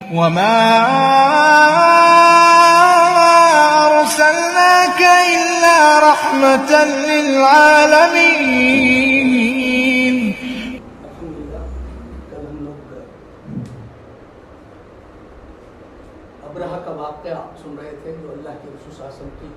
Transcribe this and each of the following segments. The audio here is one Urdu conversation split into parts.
وما أرسلناك إلا رحمة للعالمين. الحمدللہ کل ہم لوگ ابرہہ کا واقعہ سن رہے تھے جو اللہ کے رسول صلی اللہ علیہ وسلم کی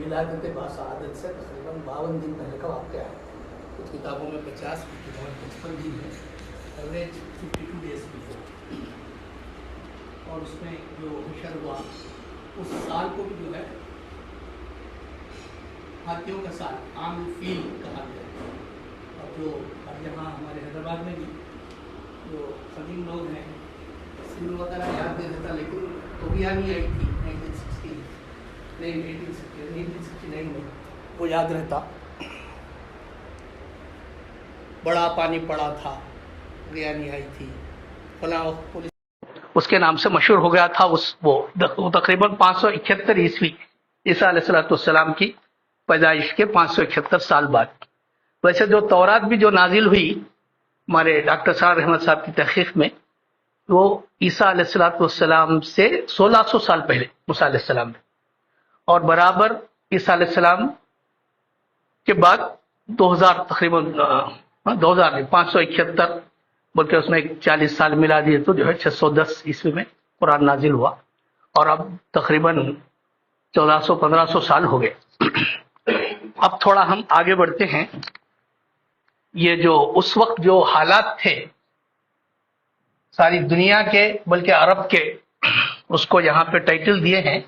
ولادت باسعادت سے تقریباً 52 دن پہلے کا واقعہ ہے. کچھ کتابوں میں 50 کچھ کتابوں میں 55 دن ہے، ایوریج 52 days before. اور اس میں جو حشر ہوا اس سال کو بھی جو ہے ہاتھیوں کا سال عام فیل کہا گیا ہے. اور جو اب یہاں ہمارے حیدرآباد میں بھی جو قدیم لوگ ہیں سندھ وغیرہ یاد نہیں رہتا، لیکن توبیانی آئی تھی 1869 میں، وہ یاد رہتا. بڑا پانی پڑا تھا، توبیانی آئی تھی، فلاں پولیس اس کے نام سے مشہور ہو گیا تھا. وہ تقریباً 571 عیسوی عیسیٰ علیہ السلام کی پیدائش کے 571 سال بعد. ویسے جو تورات بھی جو نازل ہوئی ہمارے ڈاکٹر صاحب احمد صاحب کی تحقیق میں، وہ عیسیٰ علیہ السلام سے 1600 سال پہلے موسیٰ علیہ السلام میں، اور برابر عیسیٰ علیہ السلام کے بعد 2000 تقریباً 571 بلکہ اس میں 40 سال ملا دیے تو جو ہے 610 عیسوی میں قرآن نازل ہوا، اور اب تقریباً 1400-1500 سال ہو گئے. اب تھوڑا ہم آگے بڑھتے ہیں. یہ جو اس وقت جو حالات تھے ساری دنیا کے بلکہ عرب کے، اس کو یہاں پہ ٹائٹل دیے ہیں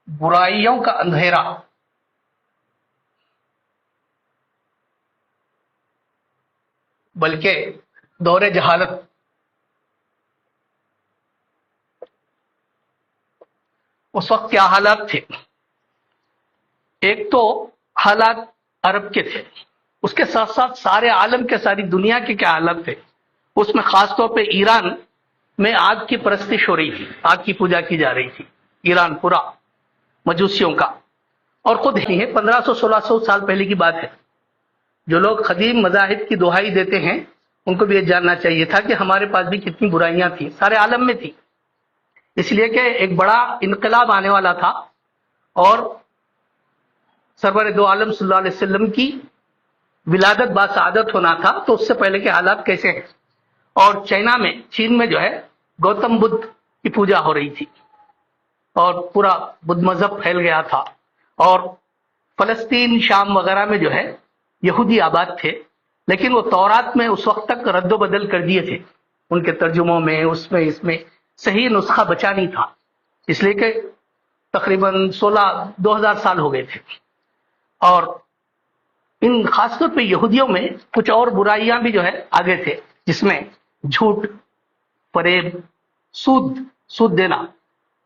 برائیوں کا اندھیرا. بلکہ دور جہالت. اس وقت کیا حالات تھے؟ ایک تو حالات عرب کے تھے، اس کے ساتھ ساتھ سارے عالم کے، ساری دنیا کے کیا حالات تھے. اس میں خاص طور پہ ایران میں آگ کی پرستش ہو رہی تھی، آگ کی پوجا کی جا رہی تھی. ایران پورا مجوسیوں کا. اور خود ہی ہے 1500-1600 سال پہلے کی بات ہے. جو لوگ قدیم مذاہب کی دہائی دیتے ہیں ان کو بھی یہ جاننا چاہیے تھا کہ ہمارے پاس بھی کتنی برائیاں تھیں، سارے عالم میں تھی. اس لیے کہ ایک بڑا انقلاب آنے والا تھا، اور سرور دو عالم صلی اللہ علیہ وسلم کی ولادت باسعادت ہونا تھا. تو اس سے پہلے کے حالات کیسے ہیں؟ اور چائنا میں، چین میں جو ہے گوتم بدھ کی پوجا ہو رہی تھی، اور پورا بدھ مذہب پھیل گیا تھا. اور فلسطین، شام وغیرہ میں جو ہے یہودی آباد تھے، لیکن وہ تورات میں اس وقت تک رد و بدل کر دیے تھے. ان کے ترجموں میں، اس میں صحیح نسخہ بچا نہیں تھا، اس لیے کہ تقریباً 2000 سال ہو گئے تھے. اور ان خاص طور پہ یہودیوں میں کچھ اور برائیاں بھی جو ہے آگے تھے، جس میں جھوٹ، فریب، سود دینا.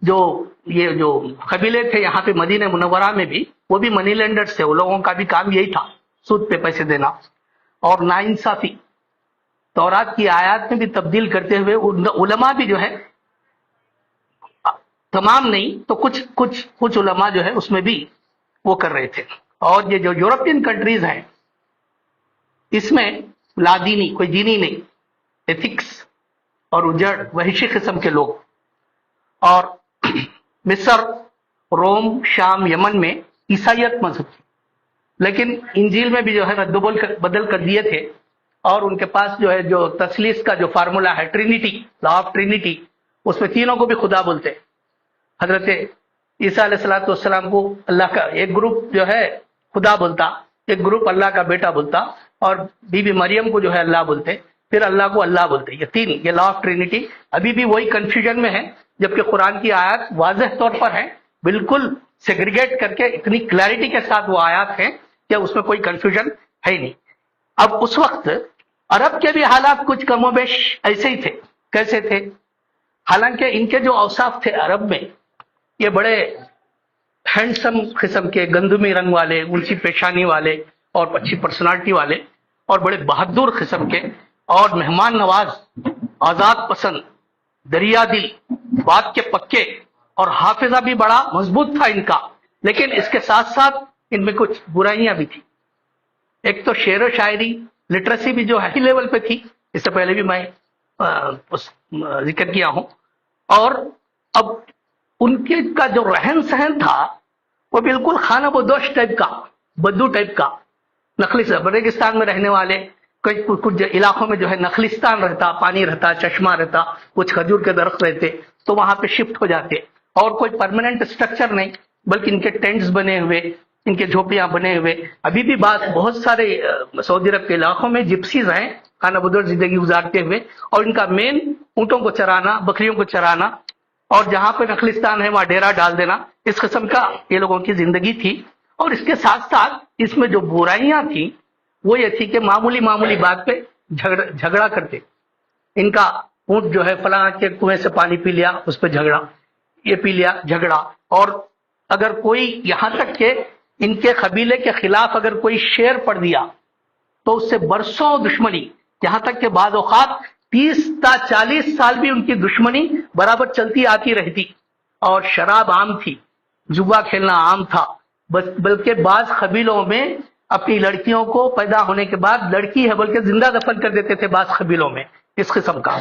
یہ جو قبیلے تھے یہاں پہ مدینہ منورہ میں بھی، وہ بھی منی لینڈرز تھے. وہ لوگوں کا بھی کام یہی تھا، سود پہ پیسے دینا. اور ناانصافی، تورات کی آیات میں بھی تبدیل کرتے ہوئے علماء بھی جو ہے، تمام نہیں تو کچھ علماء جو ہے اس میں بھی وہ کر رہے تھے. اور یہ جو یورپین کنٹریز ہیں، اس میں لا دینی، کوئی دینی نہیں، ایتھکس اور اجڑ وحشی قسم کے لوگ. اور مصر، روم، شام، یمن میں عیسائیت مذہب تھی، لیکن انجیل میں بھی جو ہے رد و بدل کر دیے تھے. اور ان کے پاس جو ہے جو تثلیث کا جو فارمولا ہے، ٹرینیٹی، لا آف ٹرینیٹی، اس میں تینوں کو بھی خدا بولتے. حضرت عیسیٰ علیہ السلام کو اللہ کا ایک گروپ جو ہے خدا بولتا، ایک گروپ اللہ کا بیٹا بولتا، اور بی بی مریم کو جو ہے اللہ بولتے، پھر اللہ کو اللہ بولتے. یہ تین، یہ لا آف ٹرینیٹی ابھی بھی وہی کنفیوژن میں ہے، جبکہ قرآن کی آیات واضح طور پر ہیں، بالکل سیگریگیٹ کر کے اتنی کلیئرٹی کے ساتھ وہ آیات ہیں کہ اس میں کوئی کنفیوژن ہے ہی نہیں. اب اس وقت عرب کے بھی حالات کچھ کم و بیش ایسے ہی تھے. کیسے تھے؟ حالانکہ ان کے جو اوصاف تھے عرب میں، یہ بڑے ہینڈسم قسم کے، گندمی رنگ والے، اونچی پیشانی والے، اور اچھی پرسنالٹی والے، اور بڑے بہادر قسم کے، اور مہمان نواز، آزاد پسند، دریا دل، بات کے پکے، اور حافظہ بھی بڑا مضبوط تھا ان کا. لیکن اس کے ساتھ ساتھ ان میں کچھ برائیاں بھی تھی. ایک تو شعر و شاعری، لٹریسی بھی جو ہائی لیول پہ تھی، اس سے پہلے بھی میں ذکر کیا ہوں. اور اب ان کے کا جو رہن سہن تھا وہ بالکل خانہ بدوش ٹائپ کا، بدو ٹائپ کا، نخلستان ریگستان میں رہنے والے، کچھ علاقوں میں جو ہے نخلستان رہتا، پانی رہتا، چشمہ رہتا، کچھ کھجور کے درخت رہتے تو وہاں پہ شفٹ ہو جاتے، اور کوئی پرماننٹ اسٹرکچر نہیں بلکہ ان کے ٹینٹس بنے ہوئے، ان کے جھوپڑیاں بنے ہوئے. ابھی بھی بہت سارے سعودی عرب کے علاقوں میں جپسیز ہیں خانہ بدوش زندگی گزارتے ہوئے، اور ان کا مین اونٹوں کو چرانا، بکریوں کو چرانا، اور جہاں پہ نخلستان ہے وہاں ڈیرا ڈال دینا، اس قسم کا یہ لوگوں کی زندگی تھی. اور اس کے ساتھ ساتھ اس میں جو برائیاں تھیں وہ یہ تھی کہ معمولی بات پہ جھگڑا کرتے. ان کا اونٹ جو ہے فلاں کے کنویں سے پانی پی لیا، اس پہ جھگڑا، یہ پی لیا، جھگڑا. اور اگر کوئی یہاں تک کہ ان کے قبیلے کے خلاف اگر کوئی شعر پڑھ دیا تو اس سے برسوں دشمنی، یہاں تک کہ بعض اوقات 30 تا 40 سال بھی ان کی دشمنی برابر چلتی آتی رہتی. اور شراب عام تھی، جوا کھیلنا عام تھا، بلکہ بعض قبیلوں میں اپنی لڑکیوں کو پیدا ہونے کے بعد لڑکی ہے بلکہ زندہ دفن کر دیتے تھے بعض قبیلوں میں اس قسم کا،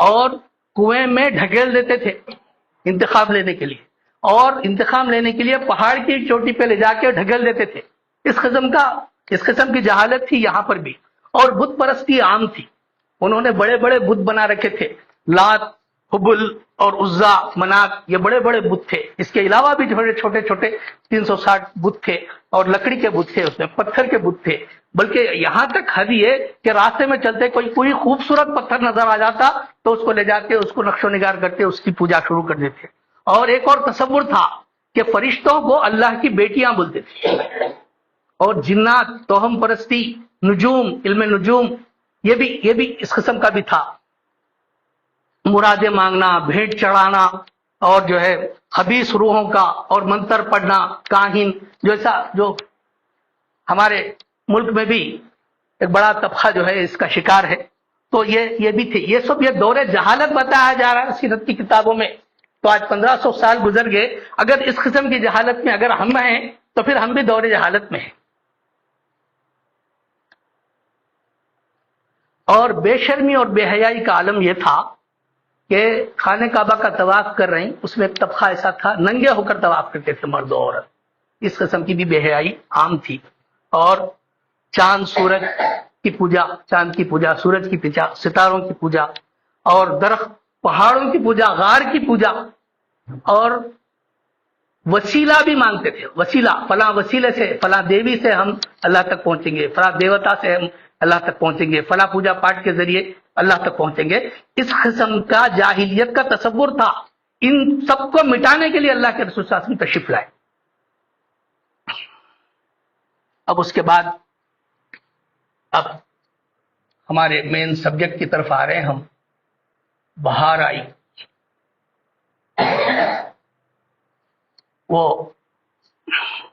اور کنویں میں ڈھکیل دیتے تھے انتخاب لینے کے لیے، اور انتخاب لینے کے لیے پہاڑ کی چوٹی پہ لے جا کے ڈھکیل دیتے تھے. اس قسم کی جہالت تھی یہاں پر بھی. اور بت پرستی عام تھی، انہوں نے بڑے بڑے بت بنا رکھے تھے، لات، حبل اور عزا، منات، یہ بڑے بڑے بت تھے. اس کے علاوہ بھی چھوٹے چھوٹے 360 بت تھے، اور لکڑی کے بت تھے، اس میں پتھر کے بت تھے. بلکہ یہاں تک حد یہ کہ راستے میں چلتے کوئی خوبصورت پتھر نظر آ جاتا تو اس کو لے جاتے، اس کو نقش و نگار کرتے، اس کی پوجا شروع کر دیتے. اور ایک اور تصور تھا کہ فرشتوں کو اللہ کی بیٹیاں بولتے تھے، اور جنات، توہم پرستی، نجوم، علم نجوم، یہ بھی اس قسم کا بھی تھا. مرادیں مانگنا، بھیٹ چڑھانا، اور جو ہے خبیث روحوں کا، اور منتر پڑھنا، کاہن، جو ہمارے ملک میں بھی ایک بڑا طبقہ جو ہے اس کا شکار ہے. تو یہ بھی تھے. یہ سب یہ دور جہالت بتایا جا رہا ہے سیرت کی کتابوں میں. تو آج 1500 سال گزر گئے، اگر اس قسم کی جہالت میں اگر ہم ہیں تو پھر ہم بھی دور جہالت میں ہیں. اور بے شرمی اور بے حیائی کا عالم یہ تھا کہ خانہ کعبہ کا طواف کر رہے ہیں، اس میں ایک طبقہ ایسا تھا ننگے ہو کر طواف کرتے تھے مرد و عورت. اس قسم کی بھی بے حیائی عام تھی. اور چاند سورج کی پوجا، چاند کی پوجا، سورج کی پوجا، ستاروں کی پوجا، اور درخت پہاڑوں کی پوجا، غار کی پوجا، اور وسیلہ بھی مانگتے تھے. وسیلہ، فلاں وسیلے سے، فلاں دیوی سے ہم اللہ تک پہنچیں گے، فلاں دیوتا سے ہم اللہ تک پہنچیں گے، فلاں پوجا پاٹ کے ذریعے اللہ تک پہنچیں گے. اس قسم کا جاہلیت کا تصور تھا. ان سب کو مٹانے کے لیے اللہ کے رسول صلی اللہ علیہ وسلم تشریف لائے. اب اس کے بعد اب ہمارے مین سبجیکٹ کی طرف آ رہے ہیں ہم. بہار آئی،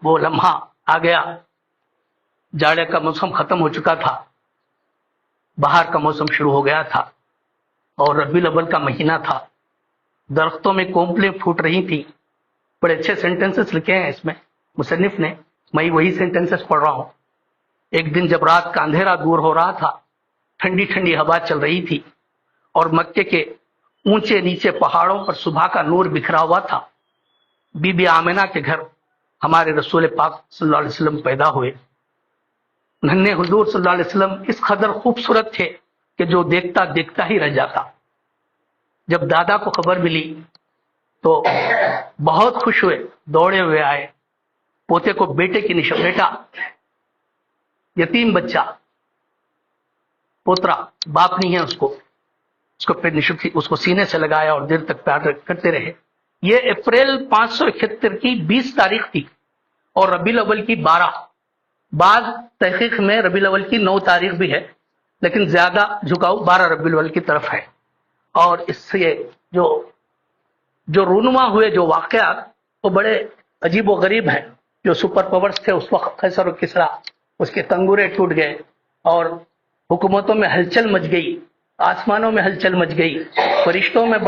وہ لمحہ آ گیا. جاڑے کا موسم ختم ہو چکا تھا، بہار کا موسم شروع ہو گیا تھا، اور ربیع الاول کا مہینہ تھا. درختوں میں کونپلیں پھوٹ رہی تھیں. بڑے اچھے سینٹنسز لکھے ہیں اس میں مصنف نے، میں وہی سینٹنسز پڑھ رہا ہوں. ایک دن جب رات کا اندھیرا دور ہو رہا تھا، ٹھنڈی ٹھنڈی ہوا چل رہی تھی، اور مکے کے اونچے نیچے پہاڑوں پر صبح کا نور بکھرا ہوا تھا. بی بی آمنہ کے گھر ہمارے رسول پاک صلی اللہ علیہ وسلم پیدا ہوئے. ننھے حضور صلی اللہ علیہ وسلم اس قدر خوبصورت تھے کہ جو دیکھتا دیکھتا ہی رہ جاتا. جب دادا کو خبر ملی تو بہت خوش ہوئے، دوڑے ہوئے آئے. پوتے کو بیٹے کی بیٹا یتیم بچہ، پوترا، باپ نہیں ہے اس کو سینے سے لگایا اور دیر تک پیار کرتے رہے. یہ اپریل 571 کی 20 تاریخ تھی، اور ربیع الاول کی 12. بعض تحقیق میں ربیع الاول کی 9 تاریخ بھی ہے، لیکن زیادہ جھکاؤ 12 ربیع الاول کی طرف ہے. اور اس سے جو رونما ہوئے جو واقعات وہ بڑے عجیب و غریب ہیں. جو سپر پاورز تھے اس وقت، قیصر و کسریٰ، اس کے تنگورے ٹوٹ گئے، اور حکومتوں میں ہلچل مچ گئی، آسمانوں میں ہلچل مچ گئی، فرشتوں میں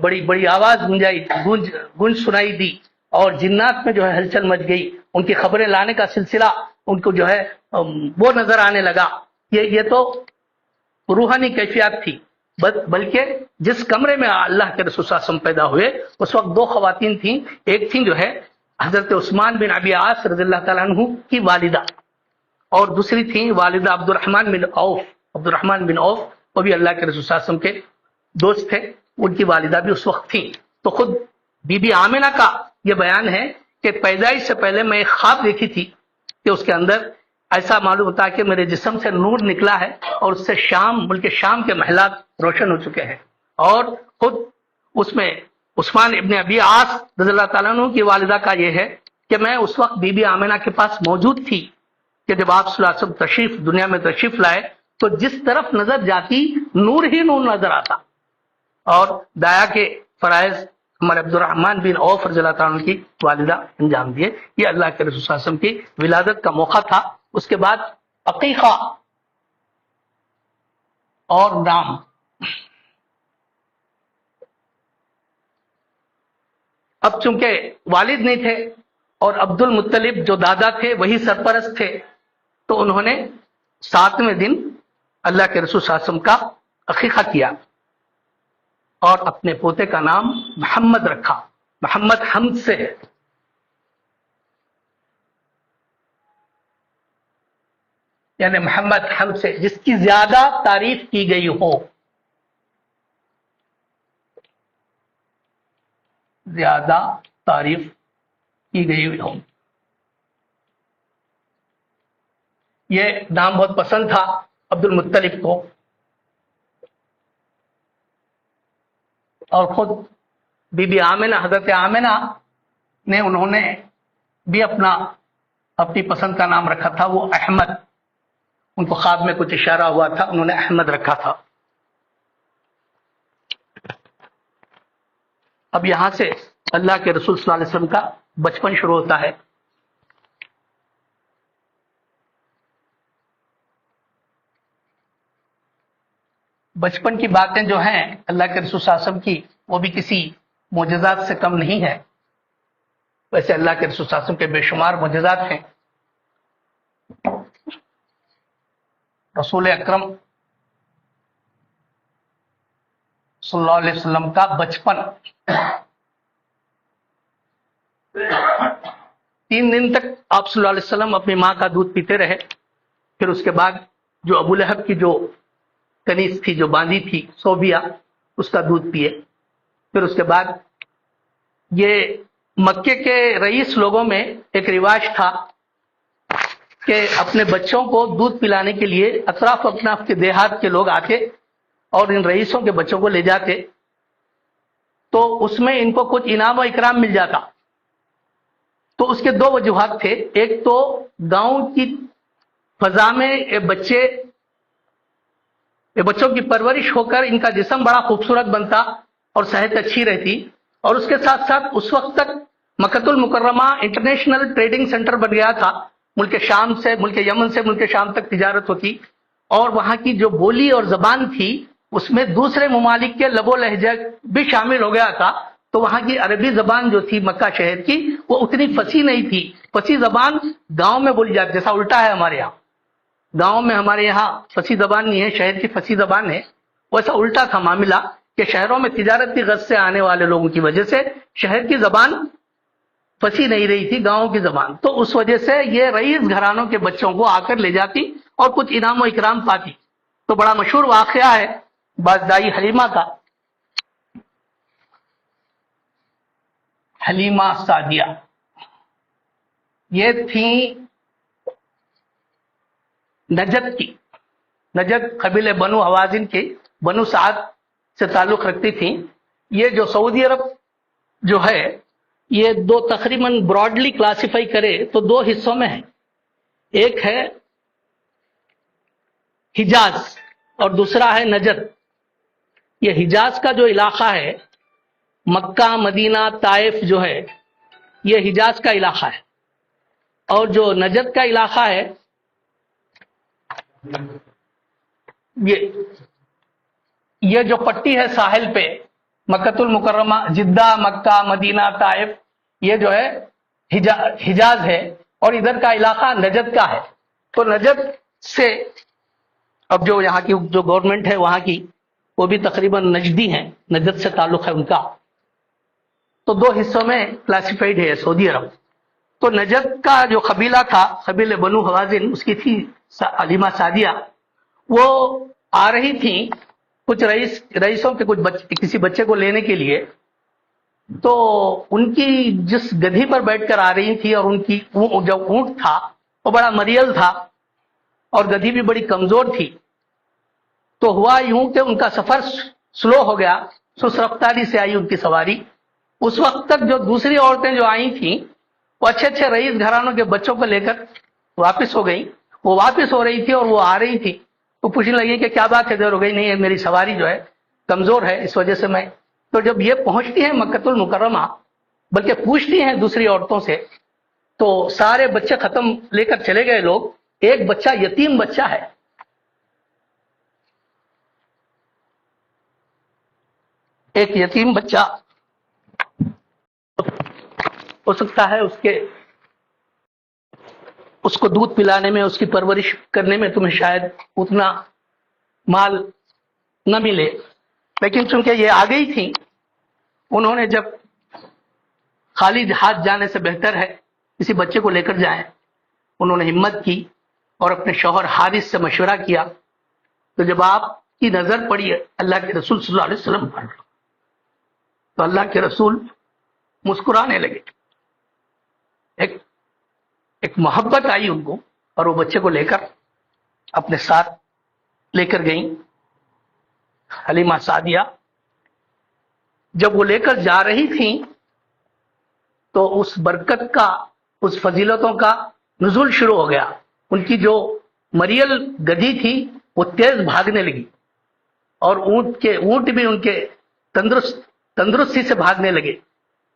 بڑی آواز گونج سنائی دی، اور جنات میں جو ہے ہلچل مچ گئی. ان کی خبریں لانے کا سلسلہ ان کو جو ہے وہ نظر آنے لگا. یہ تو روحانی کیفیات تھی. بلکہ جس کمرے میں اللہ کے رسول صلی اللہ علیہ وسلم پیدا ہوئے اس وقت دو خواتین تھیں. ایک تھیں جو ہے حضرت عثمان بن ابی عاص رضی اللہ تعالیٰ عنہ کی والدہ، اور دوسری تھیں والدہ عبد الرحمن بن عوف، وہ بھی اللہ کے رسول صلی اللہ علیہ وسلم کے دوست تھے. ان کی والدہ بھی اس وقت تھیں. تو خود بی بی آمنہ کا یہ بیان ہے کہ پیدائش سے پہلے میں ایک خواب دیکھی تھی کہ اس کے اندر ایسا معلوم ہوتا ہے کہ میرے جسم سے نور نکلا ہے اور اس سے ملک شام کے محلات روشن ہو چکے ہیں. اور خود اس میں عثمان ابن ابی عاص رضی اللہ تعالیٰ عنہ کی والدہ کا یہ ہے کہ میں اس وقت بی بی آمنہ کے پاس موجود تھی کہ جب آپ صلی اللہ علیہ وسلم دنیا میں تشریف لائے تو جس طرف نظر جاتی نور ہی نور نظر آتا. اور دایا کے فرائض ہمارے عبد الرحمن بن عوف رضی اللہ تعالیٰ عنہ کی والدہ انجام دیے. یہ اللہ کے رسول صلی اللہ علیہ وسلم کی ولادت کا موقع تھا. اس کے بعد عقیقہ اور نام. اب چونکہ والد نہیں تھے اور عبد المطلب جو دادا تھے وہی سرپرست تھے، تو انہوں نے 7ویں دن اللہ کے رسول صلی اللہ علیہ وسلم کا عقیقہ کیا اور اپنے پوتے کا نام محمد رکھا. محمد حمد سے ہے. یعنی محمد حمد سے جس کی زیادہ تعریف کی گئی ہو، زیادہ تعریف کی گئی ہو. یہ نام بہت پسند تھا عبد المطلب کو، اور خود بی بی آمنہ حضرت آمنہ نے انہوں نے بھی اپنی پسند کا نام رکھا تھا، وہ احمد. ان کو خواب میں کچھ اشارہ ہوا تھا، انہوں نے احمد رکھا تھا. اب یہاں سے اللہ کے رسول صلی اللہ علیہ وسلم کا بچپن شروع ہوتا ہے. بچپن کی باتیں جو ہیں اللہ کے رسول صلی اللہ علیہ وسلم کی، وہ بھی کسی معجزات سے کم نہیں ہے. ویسے اللہ کے رسول صلی اللہ علیہ وسلم کے بے شمار معجزات ہیں. رسول اکرم صلی اللہ علیہ وسلم کا بچپن 3 دن تک آپ صلی اللہ علیہ وسلم اپنی ماں کا دودھ پیتے رہے. پھر اس کے بعد جو ابو لہب کی جو کنیز تھی، جو باندھی تھی صوبیہ، اس کا دودھ پیے. پھر اس کے بعد یہ مکے کے رئیس لوگوں میں ایک رواج تھا کہ اپنے بچوں کو دودھ پلانے کے لیے اطراف اپناف کے دیہات کے لوگ آتے اور ان رئیسوں کے بچوں کو لے جاتے، تو اس میں ان کو کچھ انعام و اکرام مل جاتا. تو اس کے 2 وجوہات تھے. ایک تو گاؤں کی فضا میں بچوں کی پرورش ہو کر ان کا جسم بڑا خوبصورت بنتا اور صحت اچھی رہتی، اور اس کے ساتھ ساتھ اس وقت تک مکۃ المکرمہ انٹرنیشنل ٹریڈنگ سینٹر بن گیا تھا. ملک شام سے، ملک یمن سے ملک شام تک تجارت ہوتی، اور وہاں کی جو بولی اور زبان تھی اس میں دوسرے ممالک کے لب و لہجہ بھی شامل ہو گیا تھا. تو وہاں کی عربی زبان جو تھی مکہ شہر کی، وہ اتنی فصیح نہیں تھی. فصیح زبان گاؤں میں بولی جاتی، جیسا الٹا ہے ہمارے یہاں. گاؤں میں ہمارے یہاں فصیح زبان نہیں ہے، شہر کی فصیح زبان ہے. ویسا الٹا تھا معاملہ کہ شہروں میں تجارت کی غرض سے آنے والے لوگوں کی وجہ سے شہر کی زبان فصیح نہیں رہی تھی، گاؤں کی زبان. تو اس وجہ سے یہ رئیس گھرانوں کے بچوں کو آ کر لے جاتی اور کچھ انعام و اکرام پاتی. تو بڑا مشہور واقعہ ہے بازدائی حلیمہ کا. حلیمہ سعدیہ یہ تھیں نجد کی، نجد قبیلے بنو حوازن کے، بنو سعد سے تعلق رکھتی تھیں. یہ جو سعودی عرب جو ہے یہ تقریباً براڈلی کلاسیفائی کرے تو 2 حصوں میں ہے. ایک ہے حجاز اور دوسرا ہے نجد. یہ حجاز کا جو علاقہ ہے، مکہ مدینہ طائف جو ہے، یہ حجاز کا علاقہ ہے. اور جو نجد کا علاقہ ہے یہ جو پٹی ہے ساحل پہ، مکۃ المکرمہ، جدہ، مکہ، مدینہ، طائف، یہ جو ہے حجاز ہے، اور ادھر کا علاقہ نجد کا ہے. تو نجد سے اب جو یہاں کی جو گورنمنٹ ہے وہاں کی، وہ بھی تقریباً نجدی ہیں، نجد سے تعلق ہے ان کا. تو دو حصوں میں کلاسیفائڈ ہے سعودی عرب. تو نجد کا جو قبیلہ تھا، قبیلہ بنو حوازن، اس کی تھی حلیمہ سعدیہ. وہ آ رہی تھیں کچھ رئیسوں کے کسی بچے کو لینے کے لیے. تو ان کی جس گدھی پر بیٹھ کر آ رہی تھی، اور ان کی جو اونٹ تھا وہ بڑا مریل تھا اور گدھی بھی بڑی کمزور تھی. تو ہوا یوں کہ ان کا سفر سلو ہو گیا، سست رفتاری سے آئی ان کی سواری. اس وقت تک جو دوسری عورتیں جو آئی تھیں وہ اچھے اچھے رئیس گھرانوں کے بچوں کو لے کر واپس ہو گئی. وہ واپس ہو رہی تھی اور وہ آ رہی تھی. وہ پوچھنے لگی کہ کیا بات ہے، دیر ہو گئی. نہیں، میری سواری جو ہے کمزور ہے، اس وجہ سے میں. تو جب یہ پہنچتی ہیں مکہ المکرمہ، بلکہ پوچھتی ہیں دوسری عورتوں سے، تو سارے بچے ختم لے کر چلے گئے لوگ. ایک بچہ، یتیم بچہ ہے، ایک یتیم بچہ. ہو سکتا ہے اس کو دودھ پلانے میں، اس کی پرورش کرنے میں تمہیں شاید اتنا مال نہ ملے. لیکن چونکہ یہ آ گئی تھی، انہوں نے جب خالی ہاتھ جانے سے بہتر ہے کسی بچے کو لے کر جائیں، انہوں نے ہمت کی اور اپنے شوہر حارث سے مشورہ کیا. تو جب آپ کی نظر پڑی اللہ کے رسول صلی اللہ علیہ وسلم پر، تو اللہ کے رسول مسکرانے لگے. ایک محبت آئی ان کو، اور وہ بچے کو لے کر اپنے ساتھ لے کر گئیں. حلیمہ سعدیہ جب وہ لے کر جا رہی تھیں تو اس برکت کا، اس فضیلتوں کا نزول شروع ہو گیا. ان کی جو مریل گدھی تھی وہ تیز بھاگنے لگی، اور اونٹ بھی ان کے تندرستی سے بھاگنے لگے.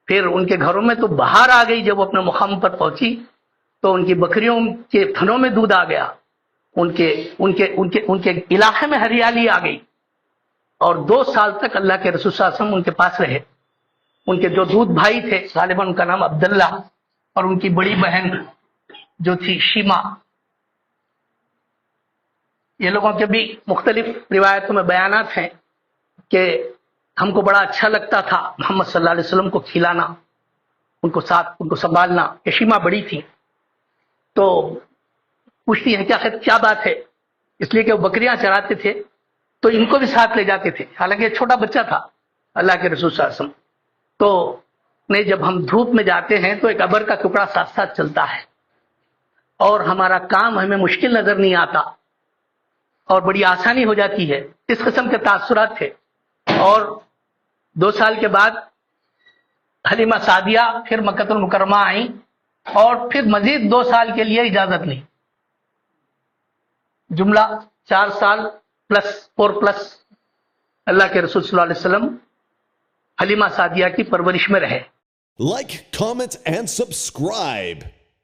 پھر ان کے گھروں میں تو بہار آ گئی. جب وہ اپنے مقام پر پہنچی تو ان کی بکریوں کے تھنوں میں دودھ آ گیا، ان کے علاقے میں ہریالی آ گئی. اور 2 سال تک اللہ کے رسول صلی اللہ علیہ وسلم ان کے پاس رہے. ان کے جو دودھ بھائی تھے، غالباً ان کا نام عبداللہ، اور ان کی بڑی بہن جو تھی شیما. یہ لوگوں کے بھی مختلف روایتوں میں بیانات ہیں کہ ہم کو بڑا اچھا لگتا تھا محمد صلی اللہ علیہ وسلم کو کھلانا، ان کو سنبھالنا. یہ شیما بڑی تھی. تو پوچھتی ہیں کیا بات ہے؟ اس لیے کہ وہ بکریاں چراتے تھے تو ان کو بھی ساتھ لے جاتے تھے، حالانکہ یہ چھوٹا بچہ تھا اللہ کے رسول صلی اللہ علیہ وسلم. تو نہیں، جب ہم دھوپ میں جاتے ہیں تو ایک ابر کا ٹکڑا ساتھ ساتھ چلتا ہے، اور ہمارا کام ہمیں مشکل نظر نہیں آتا اور بڑی آسانی ہو جاتی ہے. اس قسم کے تاثرات تھے. اور 2 سال کے بعد حلیمہ سعدیہ پھر مکہ المکرمہ آئیں، اور پھر مزید 2 سال کے لیے اجازت لی. جملہ 4 سال +4 اللہ کے رسول صلی اللہ علیہ وسلم حلیمہ سعدیہ کی پرورش میں رہے. Like, comment, and subscribe.